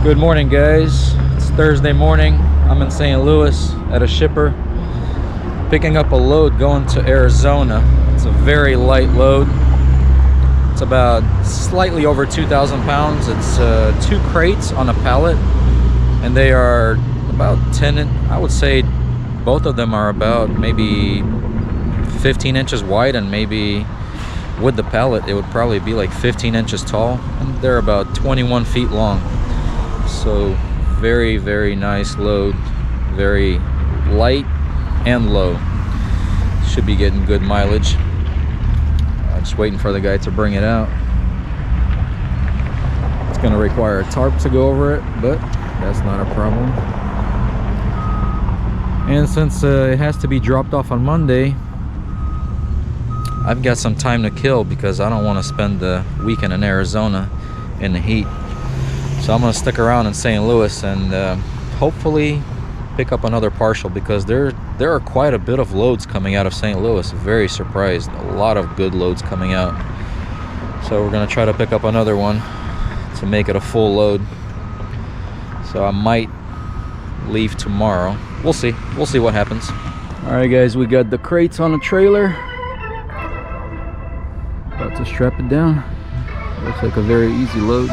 Good morning, guys. It's Thursday morning. I'm in St. Louis at a shipper picking up a load going to Arizona. It's a very light load. It's about slightly over 2,000 pounds. It's 2 crates on a pallet, and they are about 10, I would say both of them are about maybe 15 inches wide, and maybe with the pallet it would probably be like 15 inches tall, and they're about 21 feet long. So very, very nice load, very light and low. Should be getting good mileage. Just waiting for the guy to bring it out. It's going to require a tarp to go over it, but that's not a problem. And since it has to be dropped off on Monday, I've got some time to kill because I don't want to spend the weekend in Arizona in the heat. So I'm going to stick around in St. Louis and hopefully pick up another partial, because there are quite a bit of loads coming out of St. Louis. Very surprised. A lot of good loads coming out. So we're going to try to pick up another one to make it a full load. So I might leave tomorrow. We'll see. We'll see what happens. All right, guys, we got the crates on the trailer. About to strap it down. Looks like a very easy load.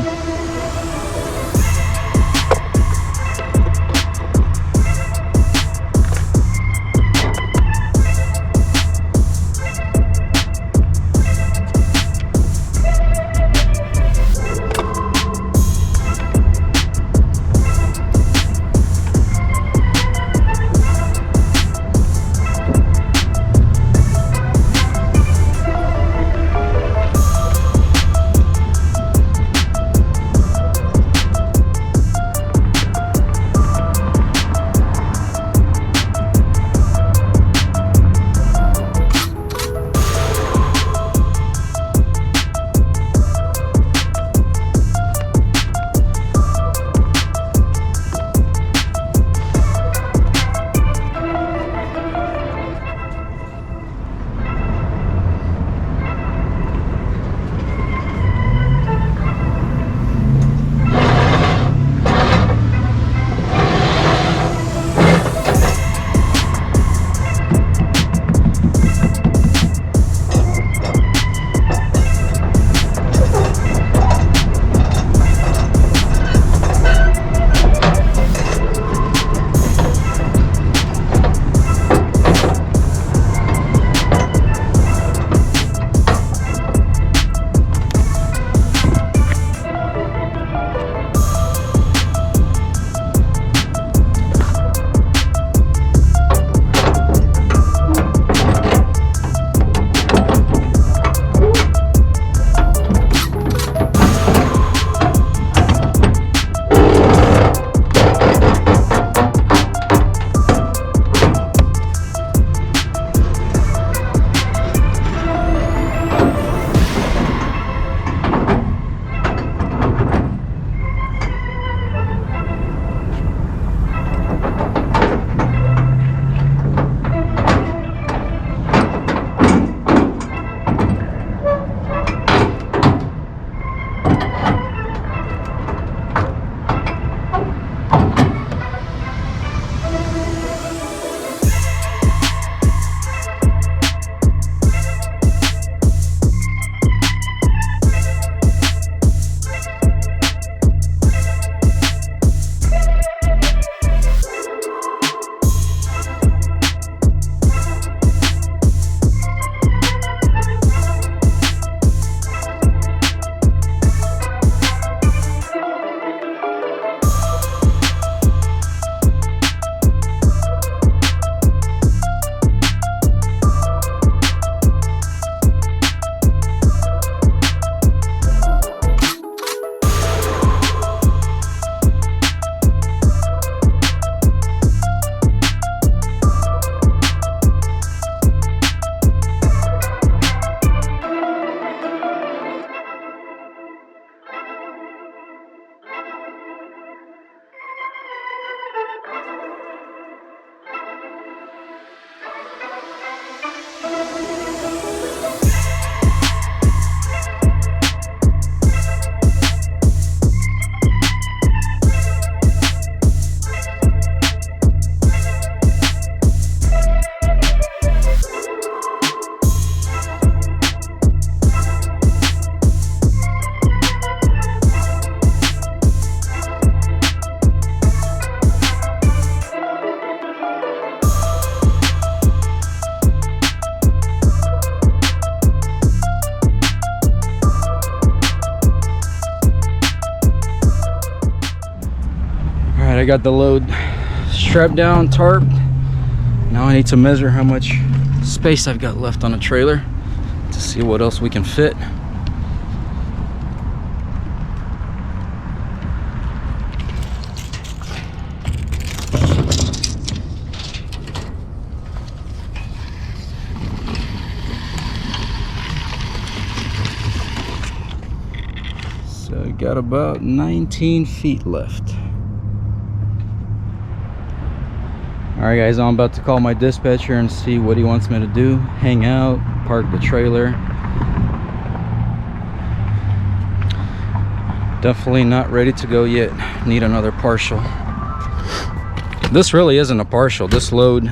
I got the load strapped down, tarp. Now I need to measure how much space I've got left on the trailer to see what else we can fit. So I got about 19 feet left. Alright guys, I'm about to call my dispatcher and see what he wants me to do. Hang out, park the trailer. Definitely not ready to go yet. Need another partial. This really isn't a partial. This load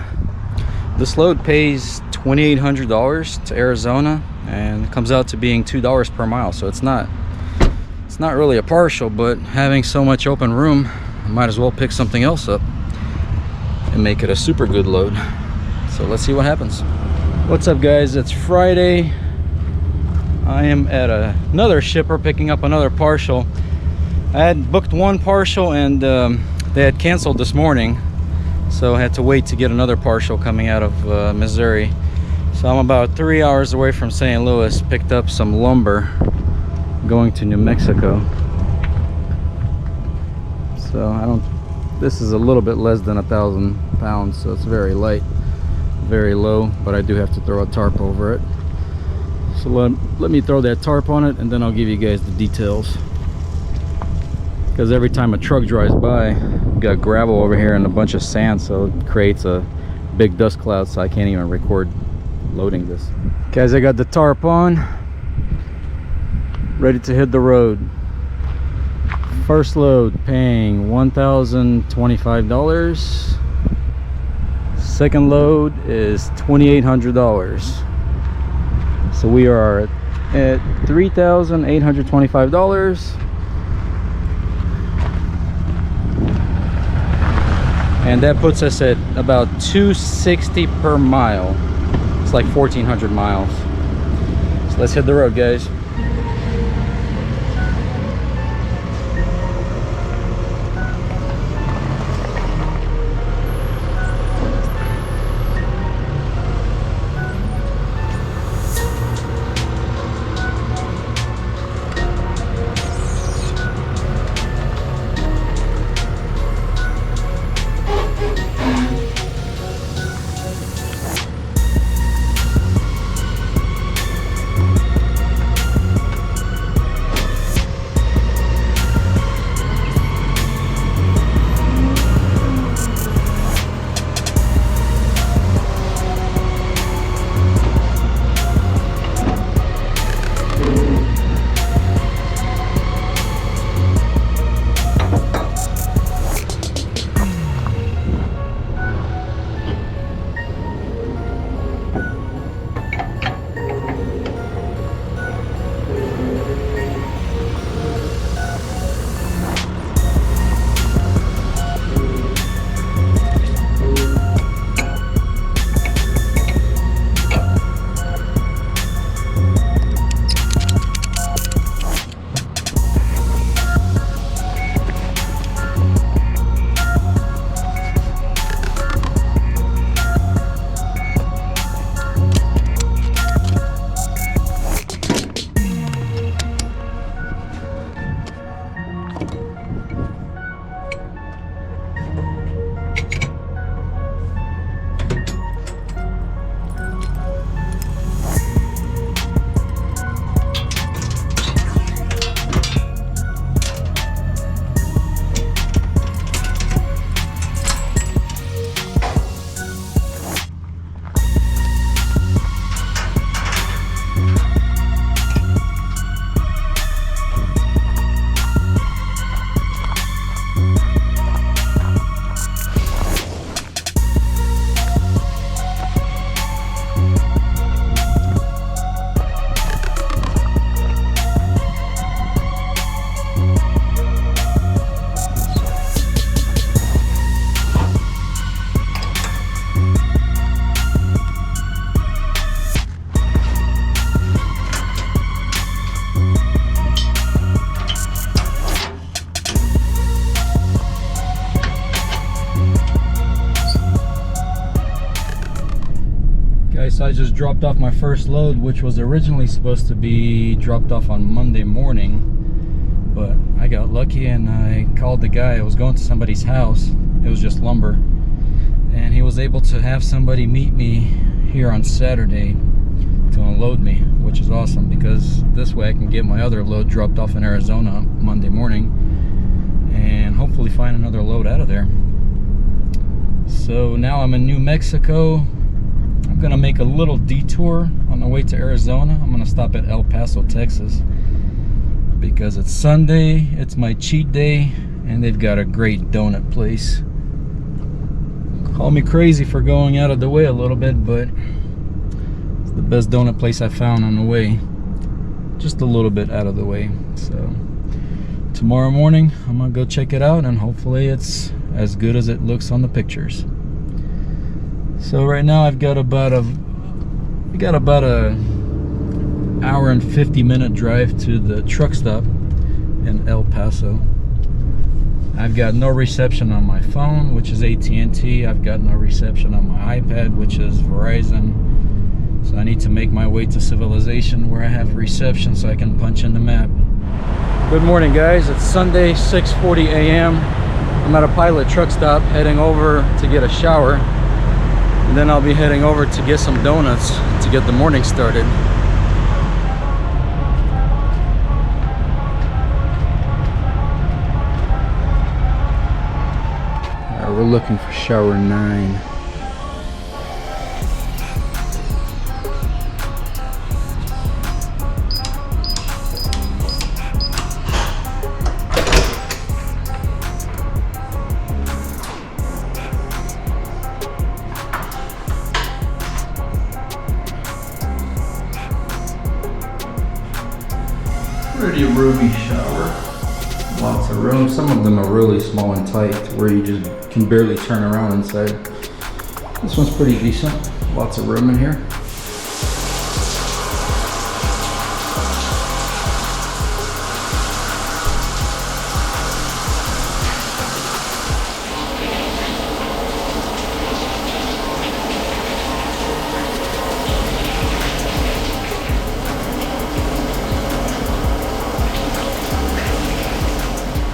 pays $2,800 to Arizona, and it comes out to being $2 per mile. So it's not really a partial, but having so much open room, I might as well pick something else up and make it a super good load. So let's see what happens. What's up guys, it's Friday. I am at another shipper picking up another partial. I had booked one partial and they had canceled this morning, so I had to wait to get another partial coming out of Missouri. So I'm about 3 hours away from St. Louis. Picked up some lumber going to New Mexico. So this is a little bit less than 1,000 pounds, so it's very light, very low, but I do have to throw a tarp over it. So let me throw that tarp on it, and then I'll give you guys the details. Because every time a truck drives by, we got gravel over here and a bunch of sand, so it creates a big dust cloud, so I can't even record loading this. Guys, I got the tarp on, ready to hit the road. First load paying $1,025. Second load is $2,800. So we are at $3,825. And that puts us at about $260 per mile. It's like 1,400 miles. So let's hit the road, guys. So I just dropped off my first load, which was originally supposed to be dropped off on Monday morning, but I got lucky and I called the guy. I was going to somebody's house. It was just lumber, and he was able to have somebody meet me here on Saturday to unload me, which is awesome, because this way I can get my other load dropped off in Arizona Monday morning and hopefully find another load out of there. So now I'm in New Mexico. I'm gonna make a little detour on the way to Arizona. I'm gonna stop at El Paso, Texas, because it's Sunday, it's my cheat day, and they've got a great donut place. Call me crazy for going out of the way a little bit, but it's the best donut place I found on the way. Just a little bit out of the way. So tomorrow morning I'm gonna go check it out, and hopefully it's as good as it looks on the pictures. So right now I've got about a hour and 50-minute drive to the truck stop in El Paso. I've got no reception on my phone, which is AT&T. I've got no reception on my iPad, which is Verizon. So I need to make my way to civilization where I have reception so I can punch in the map. Good morning, guys. It's Sunday, 6:40 a.m. I'm at a Pilot truck stop heading over to get a shower. And then I'll be heading over to get some donuts to get the morning started. We're looking for shower 9. Pretty roomy shower. Lots of room. Some of them are really small and tight where you just can barely turn around inside. This one's pretty decent. Lots of room in here.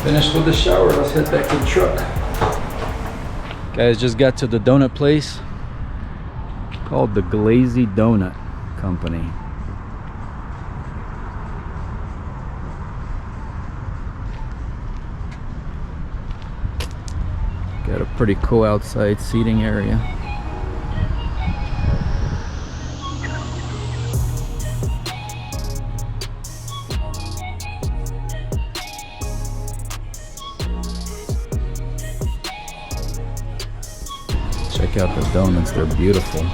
Finished with the shower, let's head back to the truck. Guys, just got to the donut place called the Glazy Donut Company. Got a pretty cool outside seating area. Check out the donuts, they're beautiful.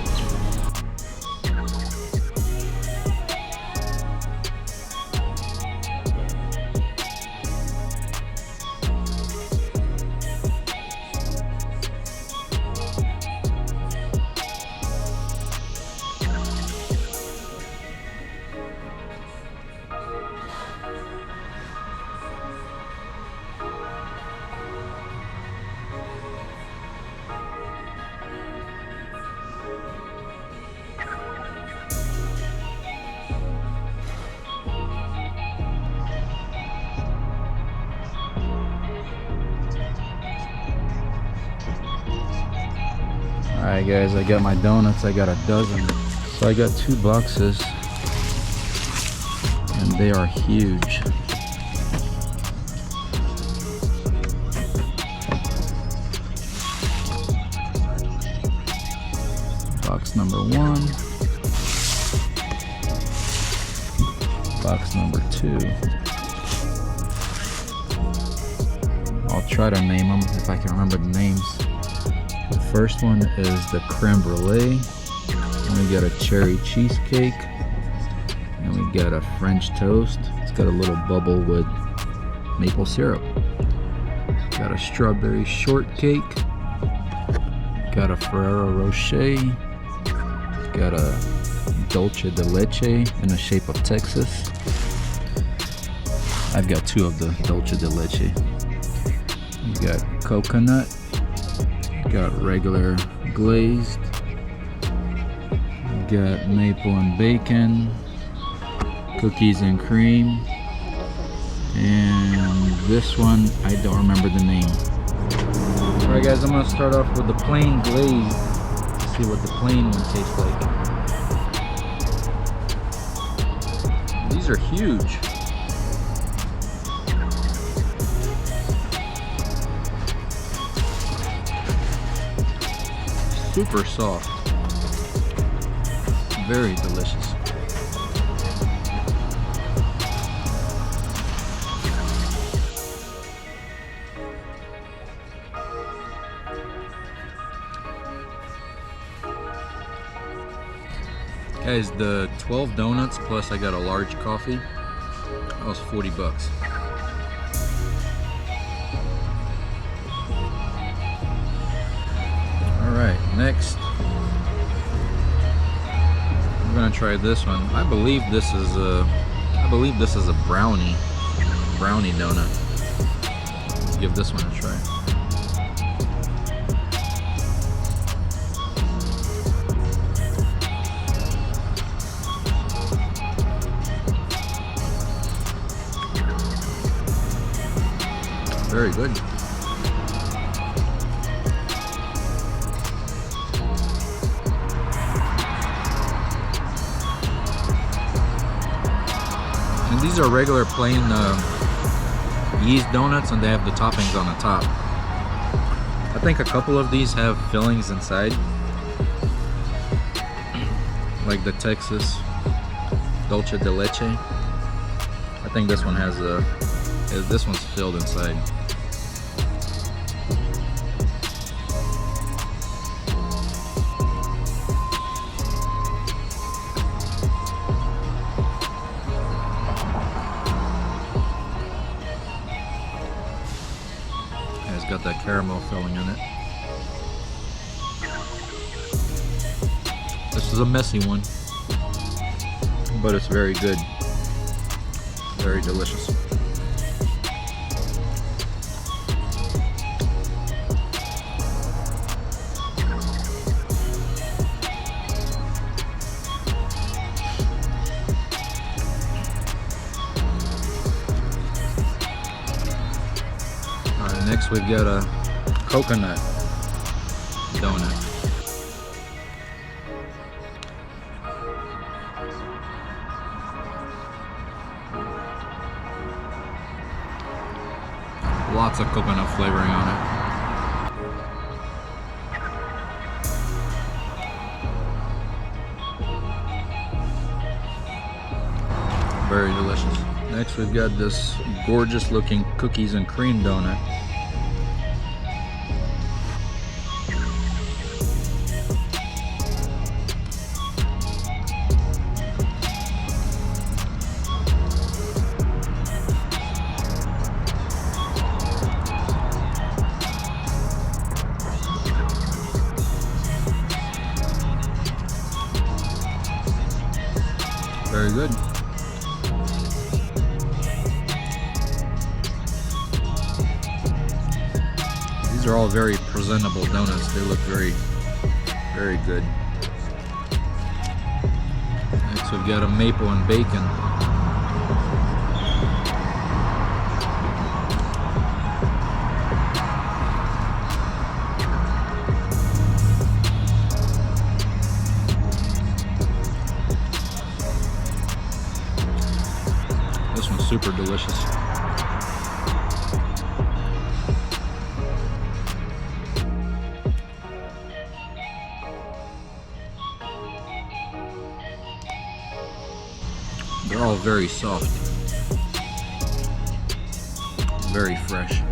Alright guys, I got my donuts, I got a dozen. So I got 2 boxes and they are huge. Box number 1. Box number 2. I'll try to name them if I can remember the names. The first one is the creme brulee, and we got a cherry cheesecake, and we got a French toast. It's got a little bubble with maple syrup. Got a strawberry shortcake, got a Ferrero Rocher, got a dulce de leche in the shape of Texas. I've got 2 of the dulce de leche. We got coconut. Got regular glazed, got maple and bacon, cookies and cream, and this one, I don't remember the name. Alright guys, I'm going to start off with the plain glaze. See what the plain one tastes like. These are huge. Super soft. Very delicious. Guys, the 12 donuts plus I got a large coffee, that was 40 bucks. Alright, next I'm gonna try this one. I believe this is a brownie donut. Let's give this one a try. Very good. And these are regular plain yeast donuts, and they have the toppings on the top. I think a couple of these have fillings inside, like the Texas dulce de leche. I think this one has this one's filled inside. It's got that caramel filling in it. This is a messy one, but it's very good. Very delicious. Next we've got a coconut donut. Lots of coconut flavoring on it. Very delicious. Next we've got this gorgeous looking cookies and cream donut. Very good. These are all very presentable donuts. They look very, very good. Next we've got a maple and bacon. This one's super delicious. They're all very soft, very fresh.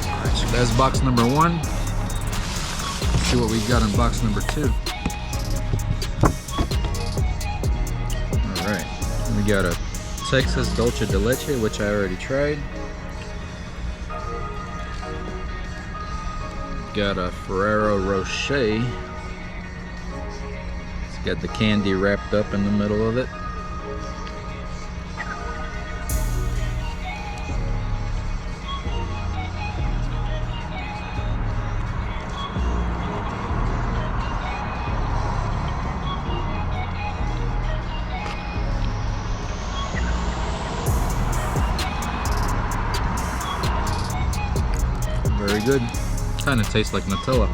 Alright, so that's box number one. Let's see what we got in box number two. Alright, we got a Texas dulce de leche, which I already tried. Got a Ferrero Rocher. Let's Got the candy wrapped up in the middle of it. Very good. Kind of tastes like Nutella.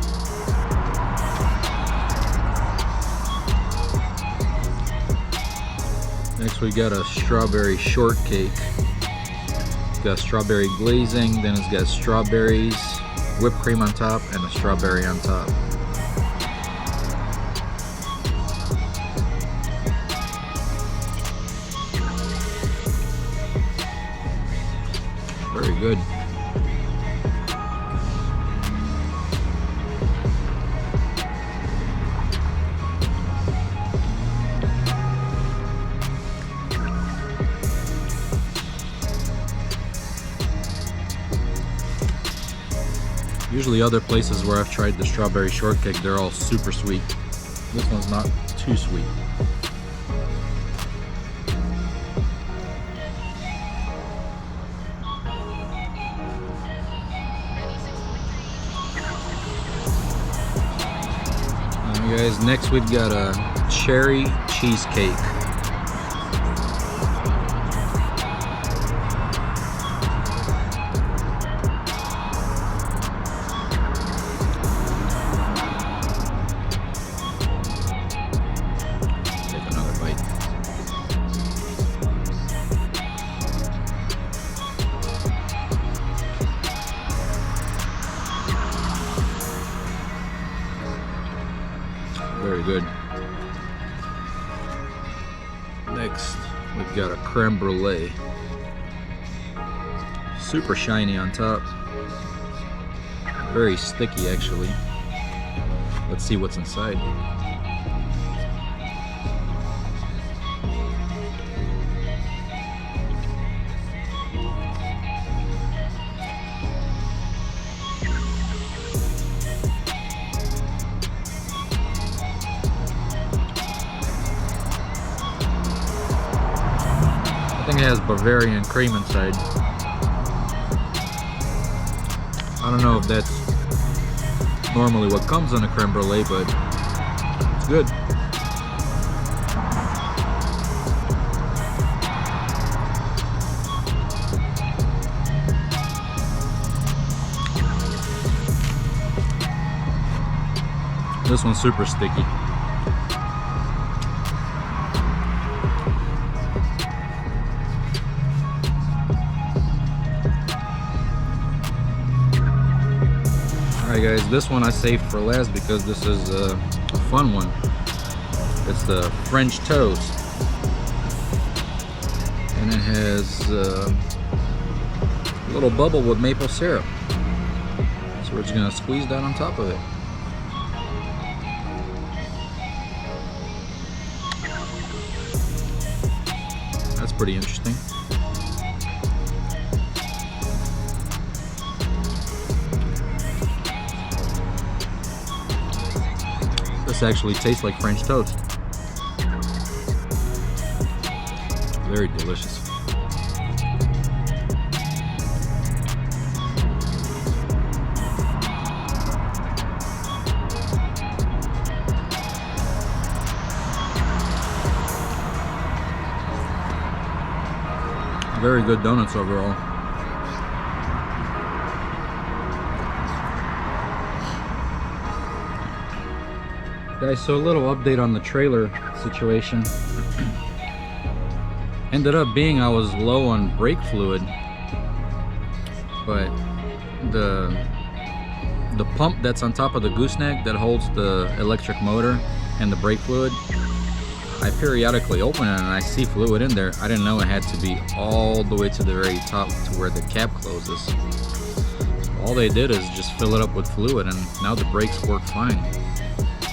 Next we got a strawberry shortcake. It's got strawberry glazing, then it's got strawberries, whipped cream on top, and a strawberry on top. Very good. Usually other places where I've tried the strawberry shortcake, they're all super sweet. This one's not too sweet. Alright guys, next we've got a cherry cheesecake. Very good. Next, we've got a creme brulee. Super shiny on top. Very sticky, actually. Let's see what's inside. I think it has Bavarian cream inside. I don't know if that's normally what comes in a creme brulee, but it's good. This one's super sticky. Alright guys, this one I saved for last because this is a fun one. It's the French toast. And it has a little bubble with maple syrup. So we're just going to squeeze that on top of it. That's pretty interesting. This actually tastes like French toast. Very delicious. Very good donuts overall. Guys, so a little update on the trailer situation. Ended up being I was low on brake fluid, but the pump that's on top of the gooseneck that holds the electric motor and the brake fluid, I periodically open it and I see fluid in there. I didn't know it had to be all the way to the very top to where the cap closes. So all they did is just fill it up with fluid and now the brakes work fine.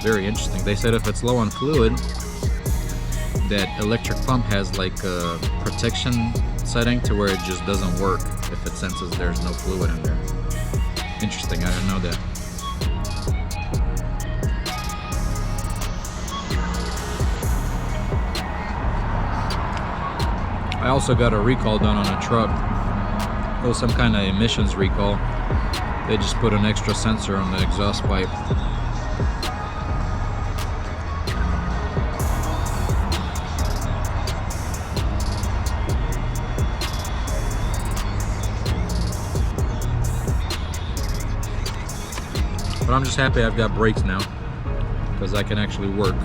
Very interesting. They said if it's low on fluid, that electric pump has like a protection setting to where it just doesn't work if it senses there's no fluid in there. Interesting, I didn't know that. I also got a recall done on a truck. It was some kind of emissions recall. They just put an extra sensor on the exhaust pipe. But I'm just happy I've got brakes now, because I can actually work.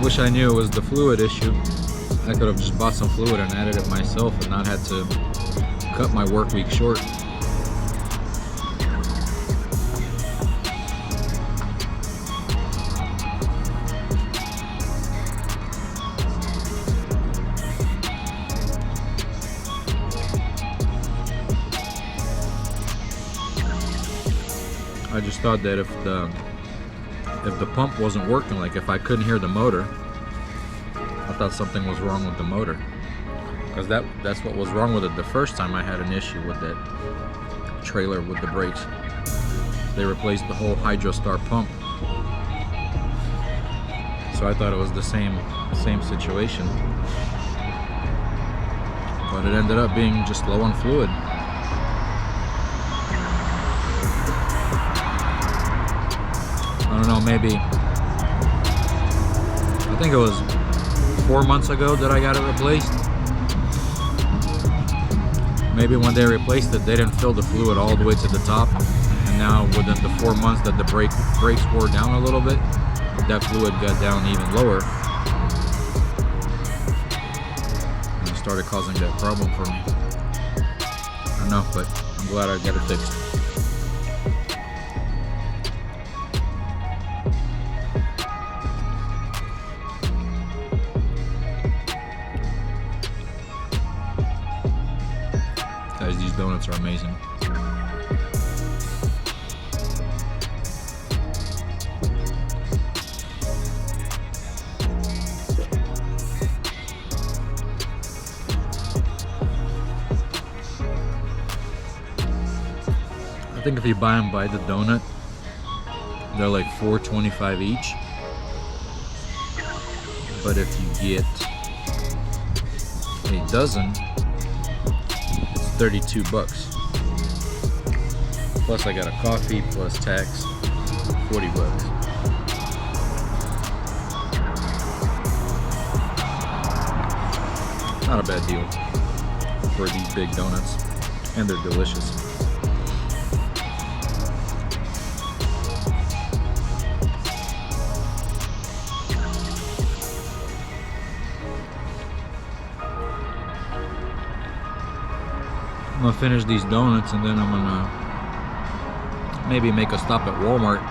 Wish I knew it was the fluid issue. I could have just bought some fluid and added it myself and not had to cut my work week short. I just thought that if the pump wasn't working, like if I couldn't hear the motor, I thought something was wrong with the motor, because that's what was wrong with it the first time I had an issue with that trailer with the brakes. They replaced the whole Hydrostar pump, so I thought it was the same situation, but it ended up being just low on fluid. I don't know, maybe, I think it was 4 months ago that I got it replaced. Maybe when they replaced it, they didn't fill the fluid all the way to the top, and now within the 4 months that the brakes wore down a little bit, that fluid got down even lower, and it started causing that problem for me. I don't know, but I'm glad I got it fixed. Guys, these donuts are amazing. I think if you buy them by the donut, they're like $4.25 each. But if you get a dozen, 32 bucks. Plus I got a coffee plus tax, 40 bucks. Not a bad deal for these big donuts, and they're delicious. I'm gonna finish these donuts and then I'm gonna maybe make a stop at Walmart.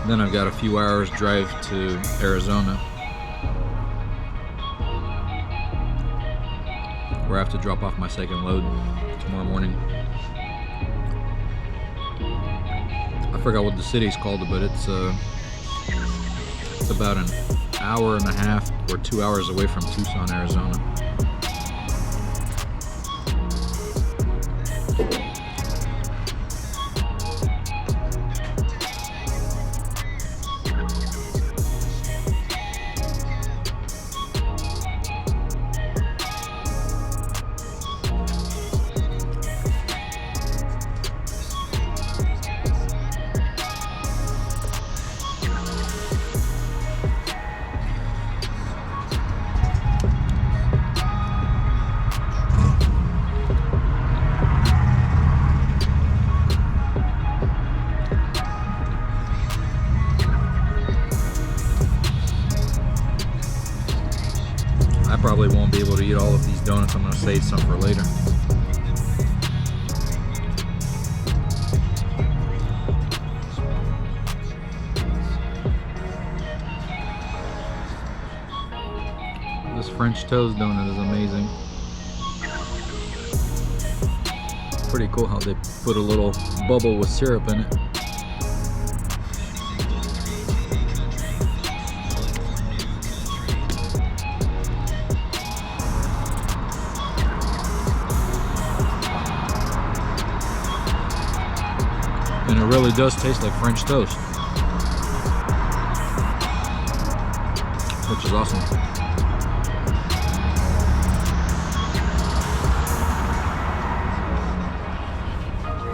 Then I've got a few hours drive to Arizona, where I have to drop off my second load tomorrow morning. I forgot what the city's called, but it's about an hour and a half or 2 hours away from Tucson, Arizona. I probably won't be able to eat all of these donuts. I'm going to save some for later. This French toast donut is amazing. Pretty cool how they put a little bubble with syrup in it. does taste like French toast, which is awesome.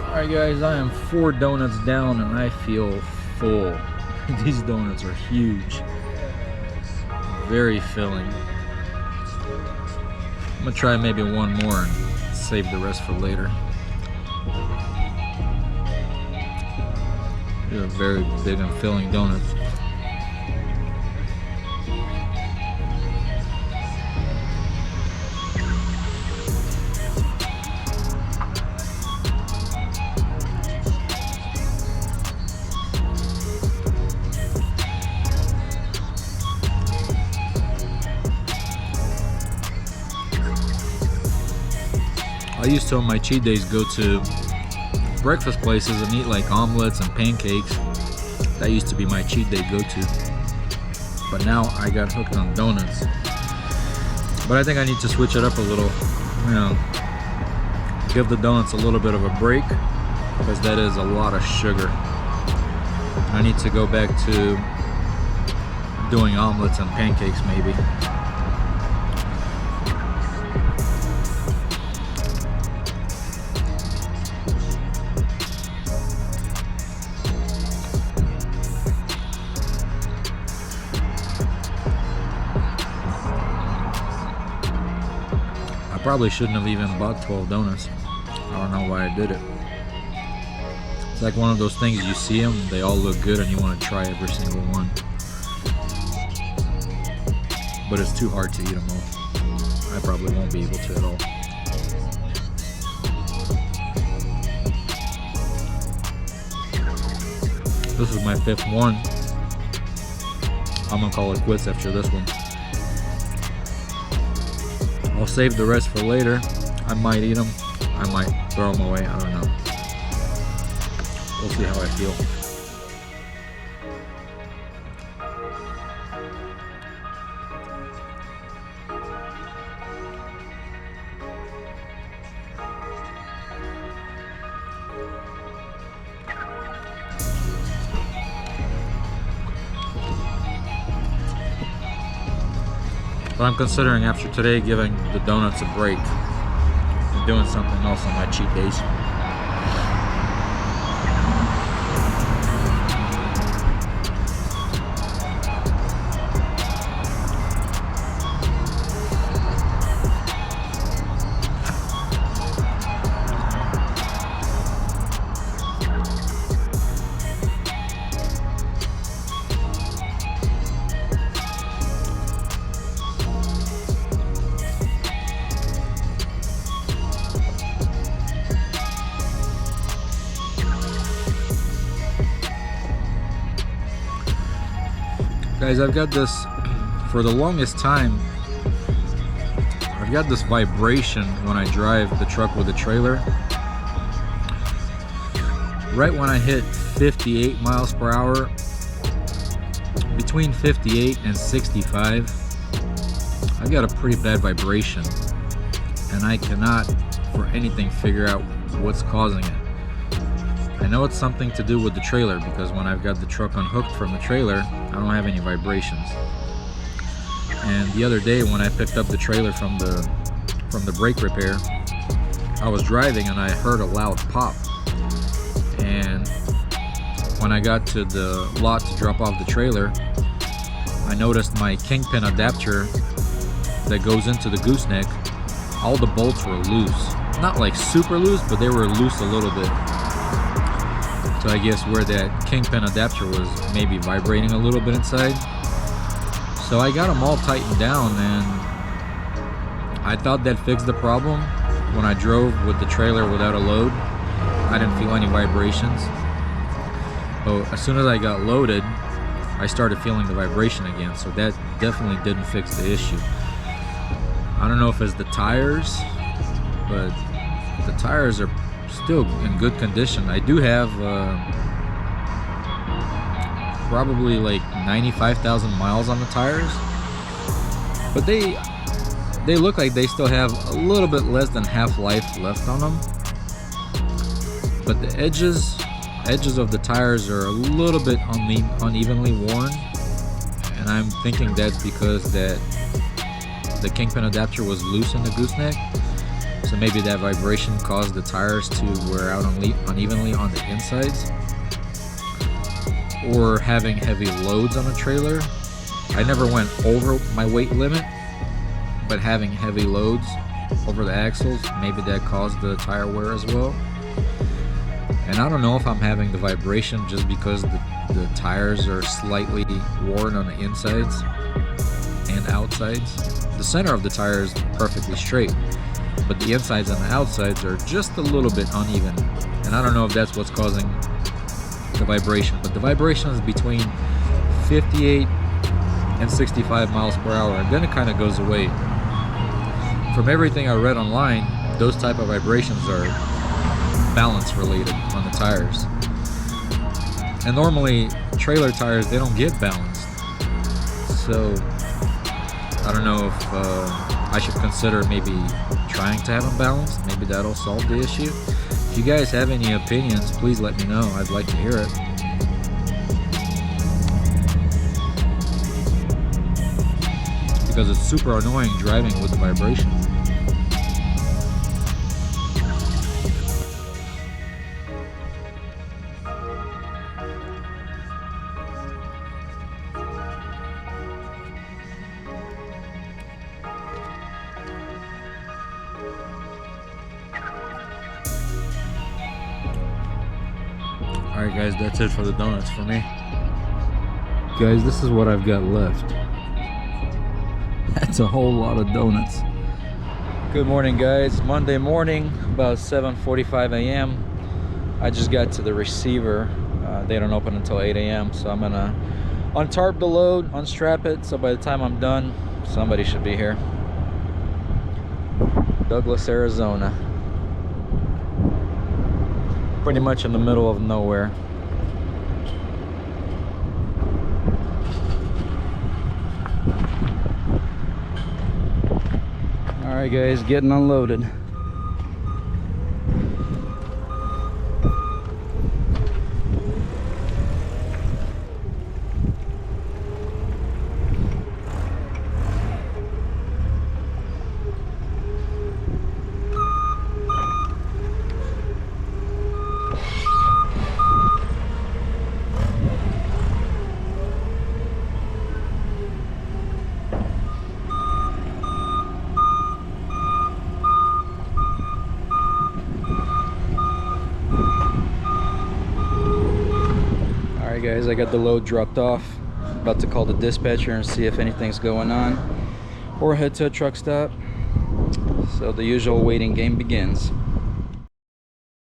Alright guys, I am 4 donuts down and I feel full. These donuts are huge. Very filling. I'm gonna try maybe one more and save the rest for later. They're very big and filling donuts. I used to on my cheat days go to breakfast places and eat like omelets and pancakes. That used to be my cheat day go-to. But now I got hooked on donuts. But I think I need to switch it up a little. You know, give the donuts a little bit of a break because that is a lot of sugar. I need to go back to doing omelets and pancakes maybe. I probably shouldn't have even bought 12 donuts. I don't know why I did it. It's like one of those things, you see them, they all look good and you want to try every single one. But it's too hard to eat them all. I probably won't be able to at all. This is my 5th one. I'm gonna call it quits after this one. I'll save the rest for later. I might eat them. I might throw them away. I don't know. We'll see how I feel. But I'm considering after today giving the donuts a break and doing something else on my cheat days. Guys, I've got this, for the longest time, I've got this vibration when I drive the truck with the trailer. Right when I hit 58 miles per hour, between 58 and 65, I've got a pretty bad vibration. And I cannot, for anything, figure out what's causing it. I know it's something to do with the trailer because when I've got the truck unhooked from the trailer, I don't have any vibrations. And the other day when I picked up the trailer from the brake repair, I was driving and I heard a loud pop. And when I got to the lot to drop off the trailer, I noticed my kingpin adapter that goes into the gooseneck, all the bolts were loose. Not like super loose, but they were loose a little bit. So I guess where that kingpin adapter was maybe vibrating a little bit inside. So I got them all tightened down and I thought that fixed the problem. When I drove with the trailer without a load, I didn't feel any vibrations. But as soon as I got loaded, I started feeling the vibration again. So that definitely didn't fix the issue. I don't know if it's the tires, but the tires are still in good condition. I do have probably like 95,000 miles on the tires, but they look like they still have a little bit less than half life left on them. But the edges edges of the tires are a little bit unevenly worn, and I'm thinking that's because that the kingpin adapter was loose in the gooseneck, so maybe that vibration caused the tires to wear out unevenly on the insides. Or having heavy loads on a trailer. I never went over my weight limit, but having heavy loads over the axles, maybe that caused the tire wear as well. And I don't know if I'm having the vibration just because the tires are slightly worn on the insides and outsides. The center of the tire is perfectly straight, but the insides and the outsides are just a little bit uneven. And I don't know if that's what's causing the vibration, but the vibration is between 58 and 65 miles per hour, and then it kind of goes away. From everything I read online, those type of vibrations are balance related on the tires, and normally trailer tires, they don't get balanced. So I don't know if I should consider maybe trying to have them balanced. Maybe that'll solve the issue. If you guys have any opinions, please let me know. I'd like to hear it. Because it's super annoying driving with the vibration. Alright guys, that's it for the donuts for me. Guys, this is what I've got left. That's a whole lot of donuts. Good morning guys, Monday morning, about 7:45 a.m. I just got to the receiver. They don't open until 8 a.m. so I'm gonna untarp the load, unstrap it, so by the time I'm done, somebody should be here. Douglas, Arizona. Pretty much in the middle of nowhere. Alright guys, getting unloaded. Alright guys, I got the load dropped off. About to call the dispatcher and see if anything's going on, or head to a truck stop. So the usual waiting game begins.